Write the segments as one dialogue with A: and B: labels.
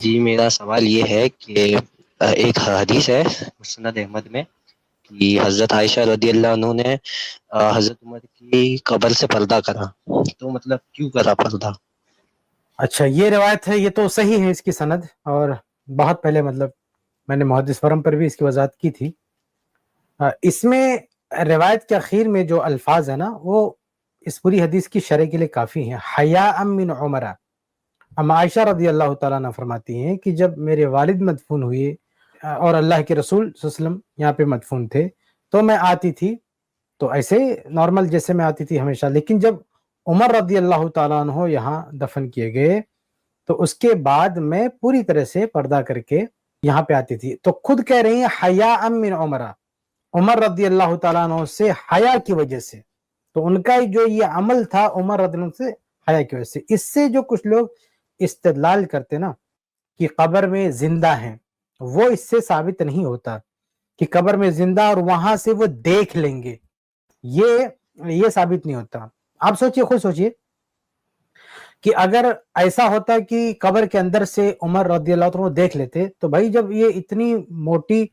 A: جی میرا سوال یہ ہے کہ ایک حدیث ہے مسند احمد میں کہ حضرت عائشہ رضی اللہ عنہ نے حضرت عمر کی قبر سے پردہ کرا، تو مطلب کیوں کرا پردہ؟
B: اچھا، یہ روایت ہے، یہ تو صحیح ہے اس کی سند، اور بہت پہلے مطلب میں نے محدث فرم پر بھی اس کی وضاحت کی تھی۔ اس میں روایت کے اخیر میں جو الفاظ ہیں نا، وہ اس پوری حدیث کی شرح کے لیے کافی ہیں۔ حیاء من عمر، اما عائشہ رضی اللہ تعالیٰ عنہ فرماتی ہیں کہ جب میرے والد مدفون ہوئے اور اللہ کے رسول صلی اللہ علیہ وسلم یہاں پہ مدفون تھے، تو میں آتی تھی، تو ایسے نارمل جیسے میں آتی تھی ہمیشہ، لیکن جب عمر رضی اللہ تعالیٰ عنہ یہاں دفن کیے گئے تو اس کے بعد میں پوری طرح سے پردہ کر کے یہاں پہ آتی تھی۔ تو خود کہہ رہی ہیں حیاء من عمر، عمر رضی اللہ تعالیٰ عنہ سے حیا کی وجہ سے، تو ان کا جو یہ عمل تھا عمر رضی اللہ عنہ سے حیا کی وجہ سے۔ اس سے جو کچھ لوگ استدلال کرتے نا کہ قبر میں زندہ ہیں، وہ اس سے ثابت نہیں ہوتا کہ قبر میں زندہ اور وہاں سے وہ دیکھ لیں گے، یہ ثابت نہیں ہوتا۔ آپ سوچئے، خود سوچئے کہ اگر ایسا ہوتا کہ قبر کے اندر سے عمر رضی اللہ عنہ دیکھ لیتے، تو بھائی جب یہ اتنی موٹی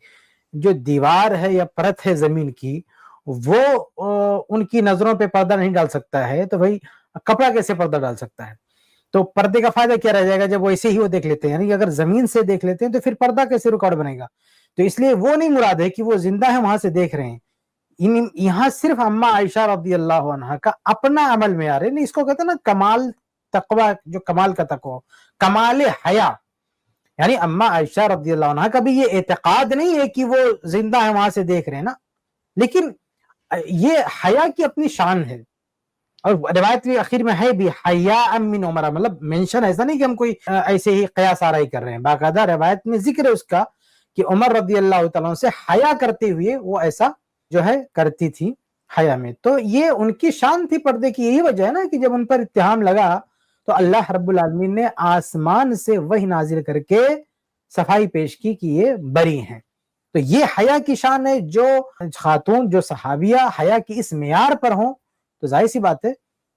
B: جو دیوار ہے یا پرت ہے زمین کی، وہ ان کی نظروں پہ پردہ نہیں ڈال سکتا ہے، تو بھائی کپڑا کیسے پردہ ڈال سکتا ہے؟ تو پردے کا فائدہ کیا رہ جائے گا جب ویسے ہی وہ دیکھ لیتے ہیں؟ یعنی اگر زمین سے دیکھ لیتے ہیں تو پھر پردہ کیسے ریکارڈ بنے گا؟ تو اس لیے وہ نہیں مراد ہے کہ وہ زندہ ہے وہاں سے دیکھ رہے ہیں، یہاں صرف اما عائشہ رضی اللہ عنہا کا اپنا عمل میں آ رہے ہیں۔ اس کو کہتے ہیں نا کمال تقوی، جو کمال کا تقوی، کمال حیا، یعنی اما عائشہ رضی اللہ عنہا کا بھی یہ اعتقاد نہیں ہے کہ وہ زندہ ہے وہاں سے دیکھ رہے ہیں نا، لیکن یہ حیا کی اپنی شان ہے۔ اور روایت کے اخیر میں ہے بھی حیاء من عمر، مطلب مینشن ایسا نہیں کہ ہم کوئی ایسے ہی قیاس آرائی کر رہے ہیں، باقاعدہ روایت میں ذکر ہے اس کا کہ عمر رضی اللہ تعالیٰ عنہ سے حیا کرتے ہوئے وہ ایسا جو ہے کرتی تھی حیا میں۔ تو یہ ان کی شان تھی پردے کی، یہی وجہ ہے نا کہ جب ان پر اتہام لگا تو اللہ رب العالمین نے آسمان سے وحی نازل کر کے صفائی پیش کی کہ یہ بری ہیں۔ تو یہ حیا کی شان ہے، جو خاتون، جو صحابیہ حیا کی اس معیار پر ہوں تو ظاہر سی بات ہے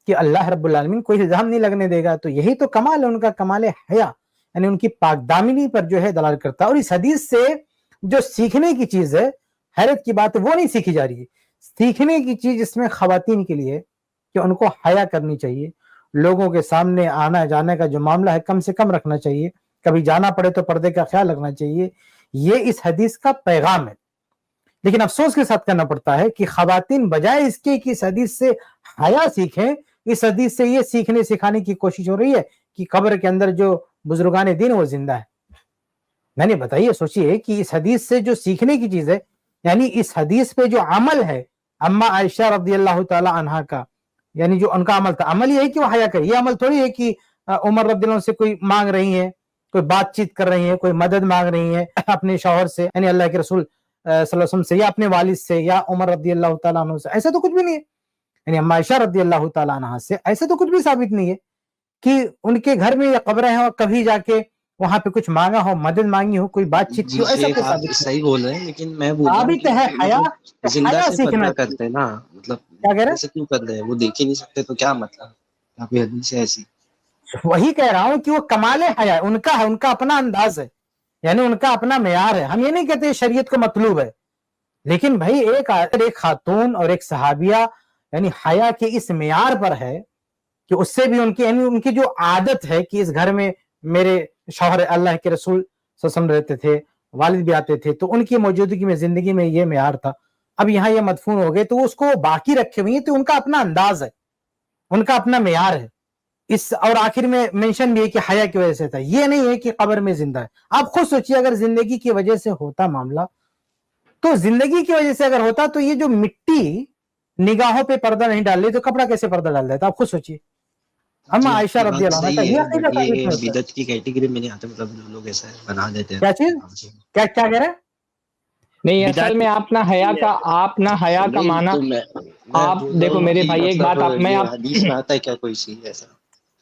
B: کہ اللہ رب العالمین کوئی الزام نہیں لگنے دے گا۔ تو یہی تو کمال ہے ان کا، کمال حیا، یعنی ان کی پاک دامنی پر جو ہے دلالت کرتا ہے۔ اور اس حدیث سے جو سیکھنے کی چیز ہے، حیرت کی بات ہے وہ نہیں سیکھی جا رہی ہے۔ سیکھنے کی چیز اس میں خواتین کے لیے کہ ان کو حیا کرنی چاہیے، لوگوں کے سامنے آنا جانے کا جو معاملہ ہے کم سے کم رکھنا چاہیے، کبھی جانا پڑے تو پردے کا خیال رکھنا چاہیے، یہ اس حدیث کا پیغام ہے۔ لیکن افسوس کے ساتھ کرنا پڑتا ہے کہ خواتین بجائے اس کے کہ اس حدیث سے حیا سیکھیں، اس حدیث سے یہ سیکھنے سکھانے کی کوشش ہو رہی ہے کہ قبر کے اندر جو بزرگان دین وہ زندہ ہے۔ میں نے بتائیے، سوچئے کہ اس حدیث سے جو سیکھنے کی چیز ہے، یعنی اس حدیث پہ جو عمل ہے اما عائشہ رضی اللہ تعالی عنہا کا، یعنی جو ان کا عمل تھا، عمل یہ ہے کہ وہ حیا کرے۔ یہ عمل تھوڑی ہے کہ عمر رضی اللہ عنہ سے کوئی مانگ رہی ہیں، کوئی بات چیت کر رہی ہیں، کوئی مدد مانگ رہی ہیں اپنے شوہر سے، یعنی اللہ کے رسول صلی اللہ علیہ وسلم سے، یا اپنے والد سے، یا عمر رضی اللہ تعالیٰ عنہ سے، ایسا تو کچھ بھی نہیں ہے۔ یعنی اما عائشہ رضی اللہ تعالیٰ عنہ سے ایسا تو کچھ بھی ثابت نہیں ہے کہ ان کے گھر میں یہ قبریں ہیں اور کبھی جا کے وہاں پہ کچھ مانگا ہو، مدد مانگی ہو، کوئی بات چیت کی
A: جی
B: ہو، ایسا
A: شیخ
B: کوئی
A: آپ
B: ثابت نہیں۔
A: صحیح بول رہے ہیں، لیکن میں بول رہا ہوں
B: ثابت
A: کہ
B: ہے حیا،
A: مطلب زندہ
B: حیا
A: سے
B: سیکھنا
A: پردہ
B: چاہیے۔
A: کرتے ہیں نا، مطلب
B: کیا کہہ رہے
A: ایسے کیوں کر رہے ہیں؟ وہ دیکھ ہی نہیں سکتے تو کیا مطلب؟ یہاں پہ حدیث ہے ایسی۔
B: ہیں؟ وہی کہہ رہا ہوں کہ وہ کمال حیا ہے، ان کا اپنا انداز ہے، یعنی ان کا اپنا معیار ہے۔ ہم یہ نہیں کہتے شریعت کو مطلوب ہے، لیکن بھائی ایک خاتون اور ایک صحابیہ یعنی حیا کے اس معیار پر ہے کہ اس سے بھی یعنی ان کی جو عادت ہے کہ اس گھر میں میرے شوہر اللہ کے رسول صلی اللہ علیہ وسلم رہتے تھے، والد بھی آتے تھے، تو ان کی موجودگی میں زندگی میں یہ معیار تھا۔ اب یہاں یہ مدفون ہو گئے تو اس کو باقی رکھے ہوئے ہیں، تو ان کا اپنا انداز ہے، ان کا اپنا معیار ہے۔ اور آخر میں مینشن بھی ہے کہ حیا کی وجہ سے تھا، یہ نہیں ہے کہ قبر میں زندہ ہے۔ آپ خود سوچئے اگر زندگی کی وجہ سے ہوتا معاملہ، تو زندگی کی وجہ سے اگر ہوتا تو یہ جو مٹی نگاہوں پہ پردہ نہیں ڈال رہی تو کپڑا کیسے پردہ ڈال دیتا؟ آپ خود سوچئے۔ اما
A: جی آپ
B: عائشہ
A: کی
B: رضی
A: بات
B: اللہ عنہ کا
A: صحیح
B: یہ
A: ہے،
B: عقیدہ
A: بٹ
B: ثابت
A: یہ
B: نہیں ہوتا۔
A: بدعت کی کیٹیگری میں نہیں آتے، مطلب جو لوگ ایسا بنا دیتے ہیں
B: کیا چیز؟
A: اپنے کام سے۔
B: کیا کہہ رہے ہیں؟
C: نہیں، اصل
A: بدعت
C: میں آپ نہ حیا کا
A: نہیں
C: معنی،
A: تو میں
C: آپ
A: بول رہا
C: دیکھو
A: ہوں
C: میرے
A: کہ
C: بھائی ایک
A: مطلب
C: بات میں
A: یہ
C: آپ
A: حدیث میں آتا ہے کیا کوئی چیز ایسا؟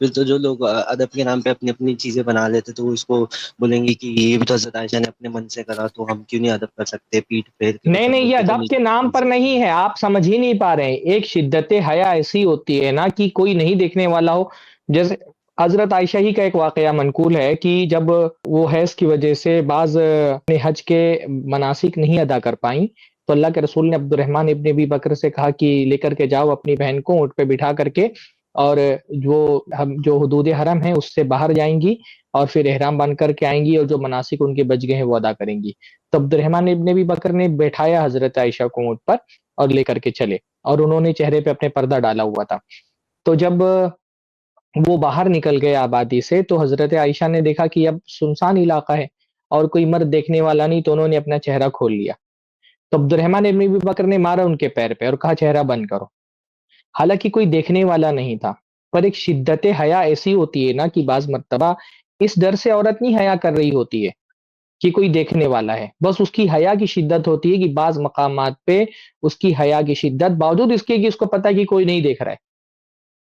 A: پھر تو جو لوگ ادب کے نام پہ اپنی اپنی چیزیں بنا لیتے تو اس کو بولیں گے کہ یہ بھی تو حضرت عائشہ نے اپنے من سے کرا، تو ہم کیوں نہیں ادب کر سکتے؟ پیٹ پھیر کے
C: نہیں
A: مطلب
C: نہیں، یہ
A: بولتے تو
C: ادب کے نام پر نہیں ہے، آپ سمجھ ہی نہیں پا رہے ہیں۔ ایک شدت حیا ایسی ہوتی ہے نا کہ کوئی نہیں دیکھنے والا ہو، جیسے حضرت عائشہ ہی کا ایک واقعہ منقول ہے کہ جب وہ حیض کی وجہ سے بعض اپنے حج کے مناسک نہیں ادا کر پائیں تو اللہ کے رسول نے عبد الرحمن ابن ابی بکر سے کہا کہ لے کر کے جاؤ اپنی بہن کو اونٹ پہ بٹھا کر کے، اور جو حدود حرم ہیں اس سے باہر جائیں گی اور پھر احرام باندھ کر کے آئیں گی اور جو مناسک ان کے بچ گئے ہیں وہ ادا کریں گی۔ تو عبد الرحمن ابن ابی بکر نے بیٹھایا حضرت عائشہ کو اونٹ پر اور لے کر کے چلے، اور انہوں نے چہرے پہ اپنے پردہ ڈالا ہوا تھا۔ تو جب وہ باہر نکل گئے آبادی سے تو حضرت عائشہ نے دیکھا کہ اب سنسان علاقہ ہے اور کوئی مرد دیکھنے والا نہیں، تو انہوں نے اپنا چہرہ کھول لیا۔ تو عبد الرحمن ابن ابی بکر نے مارا ان کے پیر پہ اور کہا چہرہ بند کرو، حالانکہ کوئی دیکھنے والا نہیں تھا۔ پر ایک شدت حیا ایسی ہوتی ہے نا کہ بعض مرتبہ اس ڈر سے عورت نہیں حیا کر رہی ہوتی ہے کہ کوئی دیکھنے والا ہے، بس اس کی حیا کی شدت ہوتی ہے کہ بعض مقامات پہ اس کی حیا کی شدت باوجود اس کے کہ اس کو پتہ ہے کہ کوئی نہیں دیکھ رہا ہے،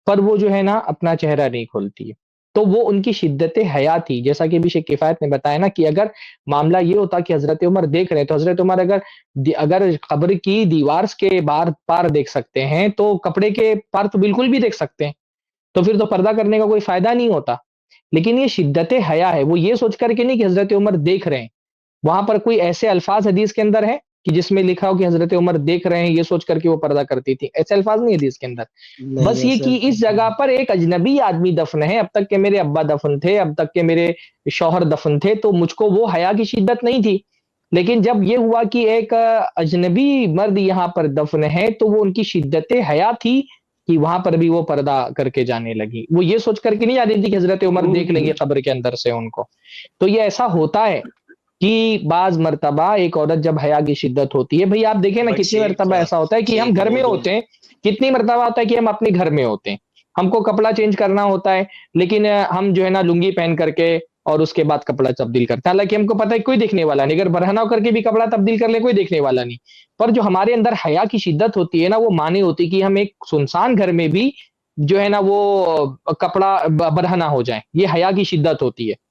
C: پر وہ جو ہے نا اپنا چہرہ نہیں کھولتی ہے۔ تو وہ ان کی شدت حیا تھی، جیسا کہ بھی شیخ کفایت نے بتایا نا کہ اگر معاملہ یہ ہوتا کہ حضرت عمر دیکھ رہے ہیں تو حضرت عمر اگر قبر کی دیوار کے پار دیکھ سکتے ہیں تو کپڑے کے پار تو بالکل بھی دیکھ سکتے ہیں، تو پھر تو پردہ کرنے کا کوئی فائدہ نہیں ہوتا۔ لیکن یہ شدت حیا ہے، وہ یہ سوچ کر کے نہیں کہ حضرت عمر دیکھ رہے ہیں۔ وہاں پر کوئی ایسے الفاظ حدیث کے اندر ہے کہ جس میں لکھا ہو کہ حضرت عمر دیکھ رہے ہیں یہ سوچ کر کے وہ پردہ کرتی تھی، ایسے الفاظ نہیں حدیث کے اندر۔ بس یہ کہ اس جگہ پر ایک اجنبی آدمی دفن ہے، اب تک کہ میرے ابا دفن تھے، اب تک کہ میرے شوہر دفن تھے، تو مجھ کو وہ حیا کی شدت نہیں تھی۔ لیکن جب یہ ہوا کہ ایک اجنبی مرد یہاں پر دفن ہے تو وہ ان کی شدت حیا تھی کہ وہاں پر بھی وہ پردہ کر کے جانے لگی، وہ یہ سوچ کر کے نہیں جاتی تھی کہ حضرت عمر دیکھ لیں گے قبر کے اندر سے ان کو۔ تو یہ ایسا ہوتا ہے کہ بعض مرتبہ ایک عورت جب حیا کی شدت ہوتی ہے، بھئی آپ دیکھیں نا کتنی مرتبہ ایسا ہوتا ہے کہ ہم گھر میں ہوتے ہیں، کتنی مرتبہ ہوتا ہے کہ ہم اپنے گھر میں ہوتے ہیں، ہم کو کپڑا چینج کرنا ہوتا ہے، لیکن ہم جو ہے نا لنگی پہن کر کے اور اس کے بعد کپڑا تبدیل کرتے ہیں، حالانکہ ہم کو پتہ ہے کوئی دیکھنے والا نہیں، اگر برہنہ ہو کر کے بھی کپڑا تبدیل کر لیں کوئی دیکھنے والا نہیں۔ پر جو ہمارے اندر حیا کی شدت ہوتی ہے نا وہ معنی ہوتی کہ ہم ایک سنسان گھر میں بھی جو ہے نا وہ کپڑا برہنہ ہو جائیں، یہ حیا کی شدت ہوتی ہے۔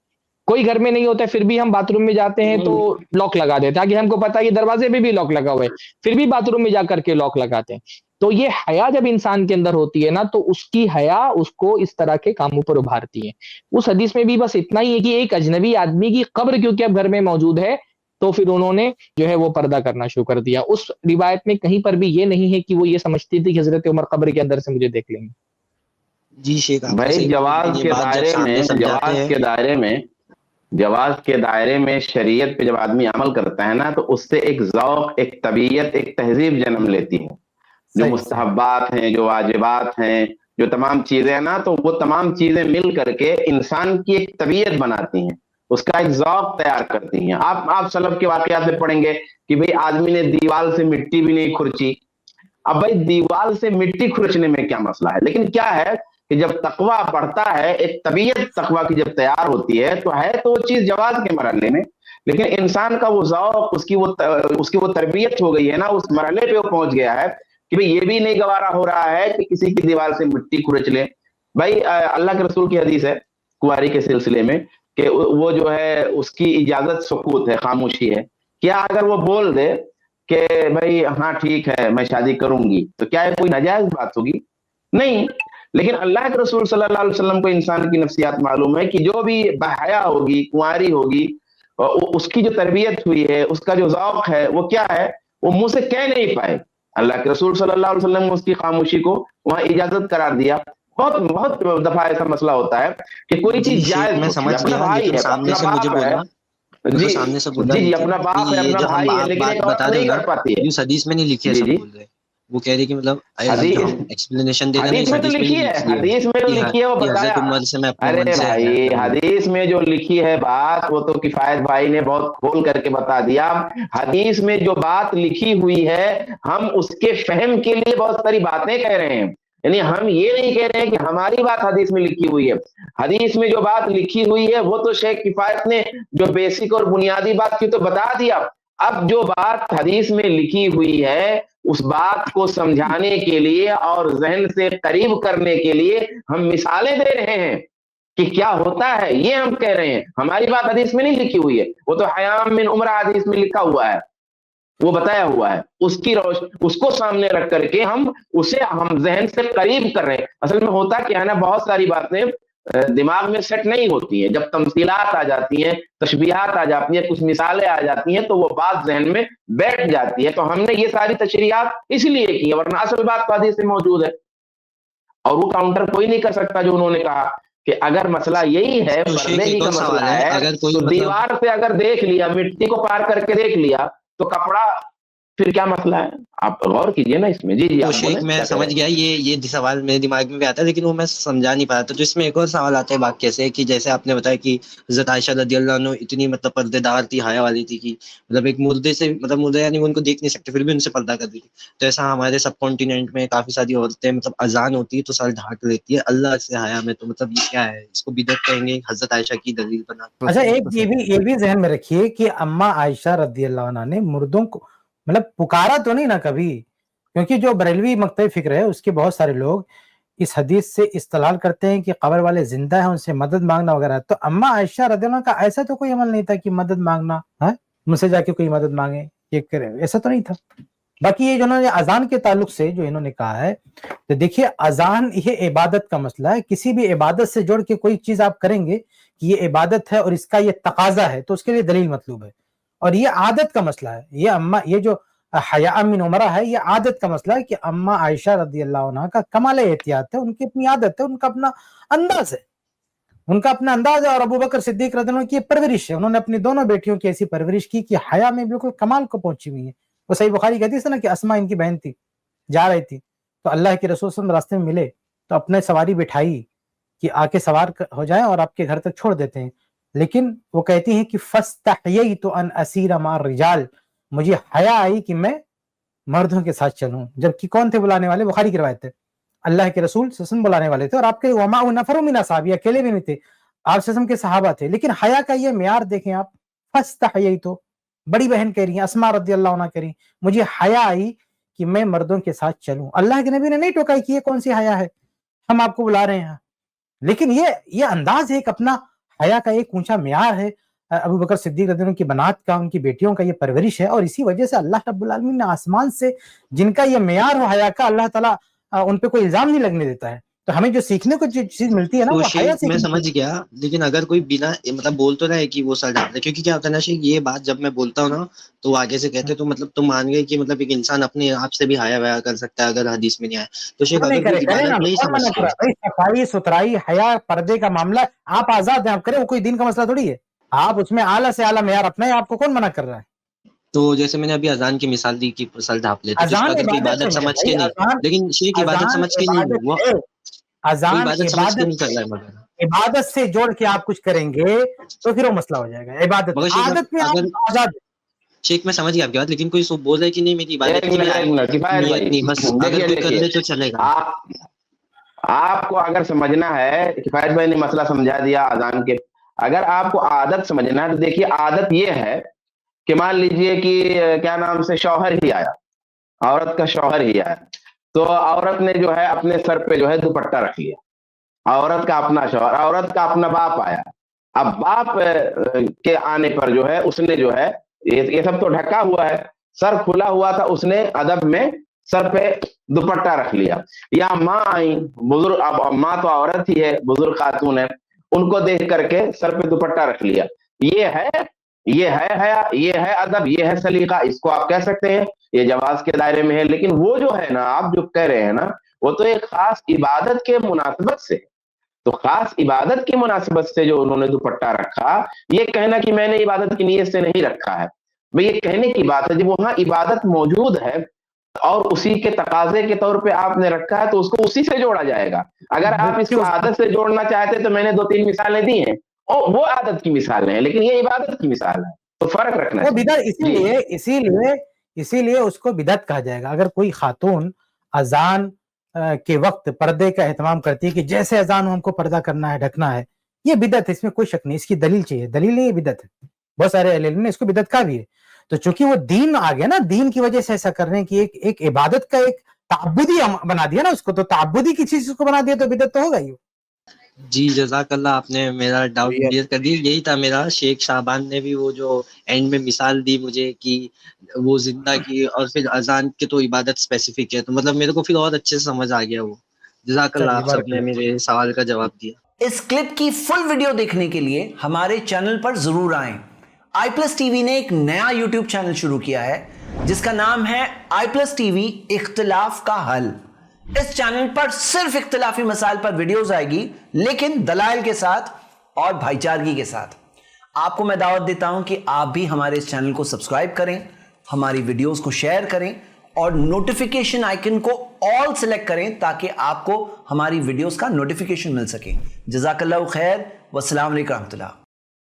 C: کوئی گھر میں نہیں ہوتا ہے پھر بھی ہم باتھ روم میں جاتے ہیں تو لاک لگا دیتے ہیں، تاکہ ہم کو پتہ ہے کہ دروازے پہ بھی لاک لگا ہوا ہے، پھر بھی باتھ روم میں جا کر کے لاک لگاتے ہیں۔ تو یہ حیا جب انسان کے اندر ہوتی ہے نا تو اس کی حیا اس کو اس طرح کے کاموں پر ابھارتی ہے۔ اس حدیث میں بھی بس اتنا ہی ہے کہ ایک اجنبی آدمی کی قبر کیونکہ اب گھر میں موجود ہے تو پھر انہوں نے جو ہے وہ پردہ کرنا شروع کر دیا۔ اس روایت میں کہیں پر بھی یہ نہیں ہے کہ وہ یہ سمجھتی تھی کہ حضرت عمر قبر کے اندر سے مجھے دیکھ لیں گے۔
A: جی شیخ
D: بھائی جواز کے دائرے میں شریعت پہ جب آدمی عمل کرتا ہے نا تو اس سے ایک ذوق، ایک طبیعت، ایک تہذیب جنم لیتی ہے۔ جو مستحبات ہیں، جو واجبات ہیں، جو تمام چیزیں ہیں نا تو وہ تمام چیزیں مل کر کے انسان کی ایک طبیعت بناتی ہیں، اس کا ایک ذوق تیار کرتی ہیں۔ آپ سلف کے واقعات میں پڑھیں گے کہ بھئی آدمی نے دیوال سے مٹی بھی نہیں کھرچی۔ اب بھائی دیوال سے مٹی کھرچنے میں کیا مسئلہ ہے، لیکن کیا ہے کہ جب تقویٰ بڑھتا ہے، ایک طبیعت تقویٰ کی جب تیار ہوتی ہے تو وہ چیز جواز کے مرحلے میں، لیکن انسان کا وہ ذوق، اس کی وہ تربیت ہو گئی ہے نا، اس مرحلے پہ وہ پہنچ گیا ہے کہ بھئی یہ بھی نہیں گوارا ہو رہا ہے کہ کسی کی دیوال سے مٹی کھرچ لے۔ بھائی اللہ کے رسول کی حدیث ہے کنواری کے سلسلے میں کہ وہ جو ہے اس کی اجازت سکوت ہے، خاموشی ہے۔ کیا اگر وہ بول دے کہ بھئی ہاں ٹھیک ہے میں شادی کروں گی تو کیا کوئی ناجائز بات ہوگی؟ نہیں۔ لیکن اللہ کے رسول صلی اللہ علیہ وسلم کو انسان کی نفسیات معلوم ہے کہ جو بھی بحیا ہوگی، کنواری ہوگی، اس کی جو تربیت ہوئی ہے، اس کا جو ذوق ہے وہ کیا ہے، وہ منہ سے کہہ نہیں پائے۔ اللہ کے رسول صلی اللہ علیہ وسلم نے اس کی خاموشی کو وہاں اجازت قرار دیا۔ بہت دفعہ ایسا مسئلہ ہوتا ہے کہ کوئی چیز جائز،
A: میں سمجھ گیا، لیکن سامنے سے مجھے بولا
D: جی اپنا باپ ہے، اپنا بھائی ہے، لیکن ایک عورت نہیں کر پاتی ہے۔
A: اس حدیث میں نہیں لکھی ہے، سب بول رہے وہ کہہ رہی کہ مطلب ایکسپلینیشن دے رہے ہیں،
D: حدیث میں تو لکھی ہے وہ بتایا۔ ارے بھائی حدیث میں جو لکھی ہے بات وہ تو کفایت بھائی نے بہت کھول کر کے بتا دیا۔ حدیث میں جو بات لکھی ہوئی ہے ہم اس کے فہم کے لیے بہت ساری باتیں کہہ رہے ہیں، یعنی ہم یہ نہیں کہہ رہے ہیں کہ ہماری بات حدیث میں لکھی ہوئی ہے۔ حدیث میں جو بات لکھی ہوئی ہے وہ تو شیخ کفایت نے جو بیسک اور بنیادی بات کی تو بتا دیا۔ اب جو بات حدیث میں لکھی ہوئی ہے اس بات کو سمجھانے کے لیے اور ذہن سے قریب کرنے کے لیے ہم مثالیں دے رہے ہیں کہ کیا ہوتا ہے، یہ ہم کہہ رہے ہیں۔ ہماری بات حدیث میں نہیں لکھی ہوئی ہے، وہ تو حیام من عمرہ حدیث میں لکھا ہوا ہے، وہ بتایا ہوا ہے، اس کو سامنے رکھ کر کے ہم اسے ذہن سے قریب کر رہے ہیں۔ اصل میں ہوتا کیا ہے نا، بہت ساری باتیں دماغ میں سیٹ نہیں ہوتی ہیں. جب تمثیلات آ جاتی ہیں, تشبیہات آ جاتی ہیں, کچھ مثالیں آ جاتی ہیں, تو وہ بات ذہن میں بیٹھ جاتی ہے. تو ہم نے یہ ساری تشریحات اس لیے کی ہے, ورنہ اصل بات تو حدیث میں موجود ہے, اور وہ کاؤنٹر کوئی نہیں کر سکتا جو انہوں نے کہا کہ اگر مسئلہ یہی ہے, پردے ہی کا مسئلہ ہے, تو دیوار سے اگر دیکھ لیا, مٹی کو پار کر کے دیکھ لیا, تو کپڑا پھر کیا مسئلہ ہے؟ آپ غور کیجئے نا اس میں. جی
A: تو شیخ میں سمجھ گیا, یہ سوال میرے دماغ میں بھی آتا ہے, لیکن وہ میں سمجھا نہیں پا رہا تھا. تو اس میں ایک اور سوال آتا ہے واقعے سے, کہ جیسے آپ نے بتایا کہ حضرت عائشہ رضی اللہ عنہ اتنی مطلب پردے دار تھی, حیا والی تھی, کہ مطلب ایک مردے سے, مطلب مردے یعنی ان کو دیکھ نہیں سکتے, پھر بھی ان سے پردہ کر دی تھی. تو ایسا ہمارے سب کانٹیننٹ میں کافی ساری عورتیں مطلب اذان ہوتی ہے تو سر ڈھانک لیتی ہے اللہ سے حیا میں, تو مطلب یہ کیا ہے, اس کو بدعت کہیں گے, حضرت عائشہ کی دلیل بنا.
B: اچھا ایک یہ بھی ذہن میں رکھیے کہ اما عائشہ رضی اللہ عنہ نے مردوں کو مطلب پکارا تو نہیں نا کبھی, کیونکہ جو بریلوی مکتب فکر ہے اس کے بہت سارے لوگ اس حدیث سے استدلال کرتے ہیں کہ قبر والے زندہ ہیں, ان سے مدد مانگنا وغیرہ. تو اما عائشہ رضی اللہ عنہ کا ایسا تو کوئی عمل نہیں تھا کہ مدد مانگنا ہے, مجھ سے جا کے کوئی مدد مانگے, یہ کرے, ایسا تو نہیں تھا. باقی یہ جو انہوں نے اذان کے تعلق سے جو انہوں نے کہا ہے, تو دیکھیے اذان یہ عبادت کا مسئلہ ہے. کسی بھی عبادت سے جوڑ کے کوئی چیز آپ کریں گے کہ یہ عبادت ہے اور اس کا یہ تقاضا ہے, تو اس کے لیے دلیل مطلوب ہے. اور یہ عادت کا مسئلہ ہے, یہ جو حیاء من عمرہ ہے, یہ عادت کا مسئلہ ہے کہ اما عائشہ رضی اللہ عنہ کا کمال احتیاط ہے, ان کی اپنی عادت ہے, ان کا اپنا انداز ہے, ان کا اپنا انداز ہے. اور ابو بکر صدیق رضی اللہ عنہ کی پرورش ہے, انہوں نے اپنی دونوں بیٹیوں کی ایسی پرورش کی کہ حیا میں بالکل کمال کو پہنچی ہوئی ہے. وہ صحیح بخاری کی حدیث ہے نا کہ اسماء ان کی بہن تھی, جا رہی تھی تو اللہ کے رسول صلی اللہ علیہ وسلم راستے میں ملے تو اپنے سواری بٹھائی کہ آ کے سوار ہو جائیں اور آپ کے گھر تک چھوڑ دیتے ہیں. لیکن وہ کہتی ہیں کہ فاستحییت ان اسیر مع الرجال, مجھے حیا آئی کہ میں مردوں کے ساتھ چلوں. جبکہ کون تھے بلانے والے؟ بخاری کی روایت ہے, اللہ کے رسول صلی اللہ علیہ وسلم بلانے والے تھے, اور آپ کے وما نفر من اصحابہ, اکیلے بھی نہیں تھے, آپ صلی اللہ علیہ وسلم کے صحابہ تھے. لیکن حیا کا یہ معیار دیکھیں آپ, فاستحییت, بڑی بہن کہہ رہی ہیں, اسماء رضی اللہ عنہ کہہ رہی ہیں, مجھے حیا آئی کہ میں مردوں کے ساتھ چلوں. اللہ کے نبی نے نہیں ٹوکائی کہ یہ کون سی حیا ہے, ہم آپ کو بلا رہے ہیں. لیکن یہ انداز ایک اپنا حیا کا ایک اونچا معیار ہے. ابو بکر صدیق رضی اللہ عنہ کی بنات کا, ان کی بیٹیوں کا یہ پرورش ہے, اور اسی وجہ سے اللہ رب العالمین نے آسمان سے جن کا یہ معیار ہو حیا کا, اللہ تعالیٰ ان پہ کوئی الزام نہیں لگنے دیتا ہے. تو ہمیں جو سیکھنے کو جو چیز ملتی ہے نا, وہ حیا سے.
A: میں سمجھ گیا, لیکن اگر کوئی بنا مطلب بول تو رہے کہ وہ سر ڈھانپ دے, کیونکہ کیا ہوتا ہے نا شیخ, یہ بات جب میں بولتا ہوں نا تو وہ آگے سے کہتے تو مطلب تم مان گئے کہ مطلب ایک انسان اپنے آپ سے بھی حیا ویا کر سکتا ہے اگر حدیث میں نہیں آئے. تو شیخ اگر کوئی عبادت نہیں سمجھتا,
B: صفائی ستھرائی حیا پردے کا معاملہ آپ آزاد ہیں, آپ کریں, وہ کوئی دین کا مسئلہ تھوڑی ہے. آپ اس میں اعلیٰ سے اعلیٰ معیار اپنا ہے, آپ کو کون منع کر رہا ہے؟
A: تو جیسے میں نے ابھی اذان کی مثال دی کہ سر ڈھانپ لیتے, تو اس کو اگر کوئی عبادت سمجھ کے نہیں, لیکن شیخ عبادت سمجھ کے نہیں, وہ
B: عبادت سے جوڑ کے آپ کچھ کریں گے تو پھر وہ مسئلہ ہو جائے گا. عبادت عادت میں آزاد.
A: شیخ میں سمجھ گیا آپ کی بات, لیکن کوئی بول رہا ہے کہ نہیں میری عبادت نہیں, بس اگر کوئی کر لے تو چلے گا.
D: آپ کو اگر سمجھنا ہے, کفایت بھائی نے مسئلہ سمجھا دیا اذان کے, اگر آپ کو عادت سمجھنا ہے تو دیکھیے عادت یہ ہے کہ مان لیجئے کہ کیا نام سے شوہر ہی آیا, عورت کا شوہر ہی آیا, تو عورت نے جو ہے اپنے سر پہ جو ہے دوپٹہ رکھ لیا, عورت کا اپنا شوہر, عورت کا اپنا باپ آیا. اب باپ کے آنے پر جو ہے اس نے جو ہے یہ سب تو ڈھکا ہوا ہے, سر کھلا ہوا تھا, اس نے ادب میں سر پہ دوپٹہ رکھ لیا. یا ماں آئیں بزرگ, اب ماں تو عورت ہی ہے, بزرگ خاتون ہے, ان کو دیکھ کر کے سر پہ دوپٹہ رکھ لیا. یہ ہے حیا, یہ ہے ادب, یہ ہے سلیقہ, اس کو آپ کہہ سکتے ہیں, یہ جواز کے دائرے میں ہے. لیکن وہ جو ہے نا, آپ جو کہہ رہے ہیں نا, وہ تو ایک خاص عبادت کے مناسبت سے, تو خاص عبادت کی مناسبت سے جو انہوں نے دوپٹہ رکھا, یہ کہنا کہ میں نے عبادت کی نیت سے نہیں رکھا ہے, میں یہ کہنے کی بات ہے جب وہاں عبادت موجود ہے اور اسی کے تقاضے کے طور پہ آپ نے رکھا ہے تو اس کو اسی سے جوڑا جائے گا. اگر آپ اس کو عادت سے جوڑنا چاہتے تو میں نے 2-3 مثالیں دی ہیں, اور وہ عادت کی مثالیں ہیں, لیکن یہ عبادت کی مثال ہے, تو فرق رکھنا
B: ہے. اسی لیے اس کو بدعت کہا جائے گا. اگر کوئی خاتون اذان کے وقت پردے کا اہتمام کرتی ہے کہ جیسے اذان ہم کو پردہ کرنا ہے, ڈھکنا ہے, یہ بدعت ہے, اس میں کوئی شک نہیں. اس کی دلیل چاہیے, دلیل نہیں, یہ بدعت ہے. بہت سارے اہل علم نے اس کو بدعت کہا بھی ہے. تو چونکہ وہ دین آ گیا نا, دین کی وجہ سے ایسا کرنے کی ایک عبادت کا ایک تعبدی بنا دیا نا اس کو, تو تعبدی کی چیز کو بنا دیا تو بدعت تو ہوگا ہی.
A: جی جزاک اللہ, آپ نے میرا ڈاؤٹ کلیئر کر دیا. یہی تھا میرا. شیخ شعبان نے بھی وہ جو اینڈ میں مثال دی مجھے کہ وہ زندہ کی, اور پھر اذان کے تو عبادت اسپیسیفک ہے, تو مطلب میرے کو پھر اور اچھے سے سمجھ آ گیا وہ. جزاک اللہ, آپ سب نے میرے سوال کا جواب دیا.
E: اس کلپ کی فل ویڈیو دیکھنے کے لیے ہمارے چینل پر ضرور آئیں۔ آئی پلس ٹی وی نے ایک نیا یوٹیوب چینل شروع کیا ہے جس کا نام ہے آئی پلس ٹی وی اختلاف کا حل۔ اس چینل پر صرف اختلافی مسائل پر ویڈیوز آئے گی، لیکن دلائل کے ساتھ اور بھائی چارگی کے ساتھ۔ آپ کو میں دعوت دیتا ہوں کہ آپ بھی ہمارے اس چینل کو سبسکرائب کریں، ہماری ویڈیوز کو شیئر کریں اور نوٹیفیکیشن آئیکن کو آل سلیکٹ کریں تاکہ آپ کو ہماری ویڈیوز کا نوٹیفیکیشن مل سکے۔ جزاک اللہ خیر، والسلام علیکم ورحمۃ اللہ۔